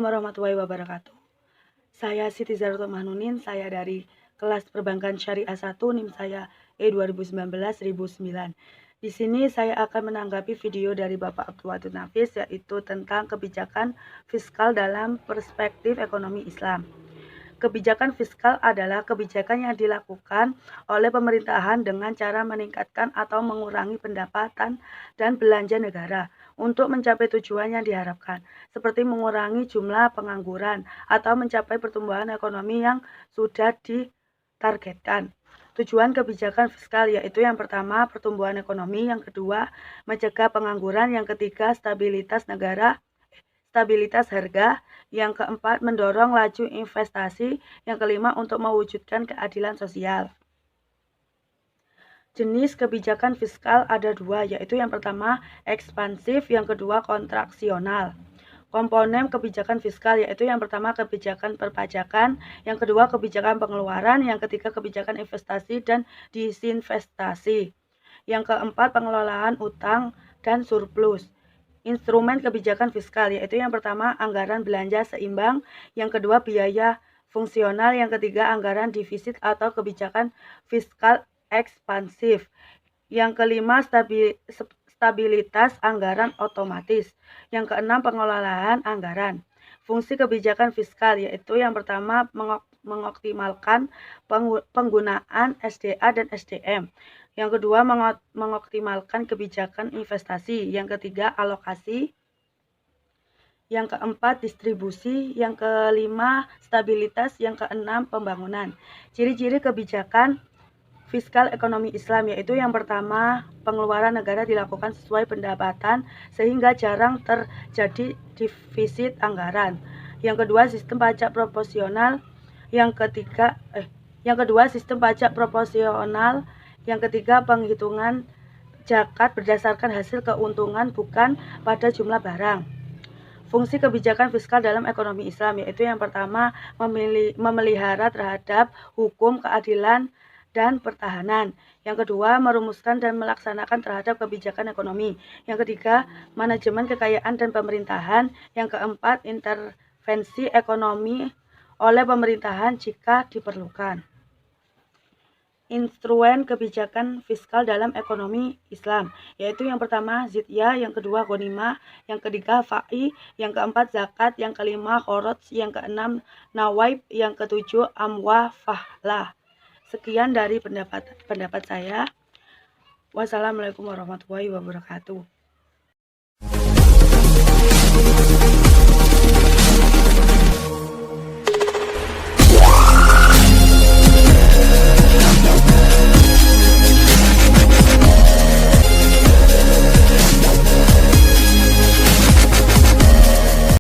Assalamualaikum warahmatullahi wabarakatuh. Saya Siti Zarutun Mahnunin, saya dari kelas Perbankan Syariah 1, NIM saya E2019-1009. Di sini saya akan menanggapi video dari Bapak Abdul Wadud Nafis, yaitu tentang kebijakan fiskal dalam perspektif ekonomi Islam. Kebijakan fiskal adalah kebijakan yang dilakukan oleh pemerintahan dengan cara meningkatkan atau mengurangi pendapatan dan belanja negara untuk mencapai tujuan yang diharapkan, seperti mengurangi jumlah pengangguran atau mencapai pertumbuhan ekonomi yang sudah ditargetkan. Tujuan kebijakan fiskal yaitu yang pertama pertumbuhan ekonomi, yang kedua mencegah pengangguran, yang ketiga stabilitas harga, yang keempat mendorong laju investasi, yang kelima untuk mewujudkan keadilan sosial. Jenis kebijakan fiskal ada dua, yaitu yang pertama ekspansif, yang kedua kontraksional. Komponen kebijakan fiskal yaitu yang pertama kebijakan perpajakan, yang kedua kebijakan pengeluaran, yang ketiga kebijakan investasi dan disinvestasi, yang keempat pengelolaan utang dan surplus. Instrumen kebijakan fiskal yaitu yang pertama anggaran belanja seimbang, yang kedua biaya fungsional, yang ketiga anggaran defisit atau kebijakan fiskal ekspansif, yang kelima stabilitas anggaran otomatis, yang keenam pengelolaan anggaran. Fungsi kebijakan fiskal yaitu yang pertama mengoptimalkan penggunaan SDA dan SDM, yang kedua mengoptimalkan kebijakan investasi, yang ketiga alokasi, yang keempat distribusi, yang kelima stabilitas, yang keenam pembangunan. Ciri-ciri kebijakan fiskal ekonomi Islam yaitu yang pertama pengeluaran negara dilakukan sesuai pendapatan sehingga jarang terjadi defisit anggaran. Yang kedua sistem pajak proporsional, yang kedua sistem pajak proporsional, yang ketiga penghitungan zakat berdasarkan hasil keuntungan bukan pada jumlah barang. Fungsi kebijakan fiskal dalam ekonomi Islam yaitu yang pertama memelihara terhadap hukum, keadilan, dan pertahanan. Yang kedua merumuskan dan melaksanakan terhadap kebijakan ekonomi. Yang ketiga manajemen kekayaan dan pemerintahan. Yang keempat intervensi ekonomi oleh pemerintahan jika diperlukan. Instrumen kebijakan fiskal dalam ekonomi Islam yaitu yang pertama zidyah, yang kedua ghanimah, yang ketiga fa'i, yang keempat zakat, yang kelima khoroj, yang keenam nawaib, yang ketujuh amwafahlah. Sekian dari pendapat saya. Wassalamualaikum warahmatullahi wabarakatuh.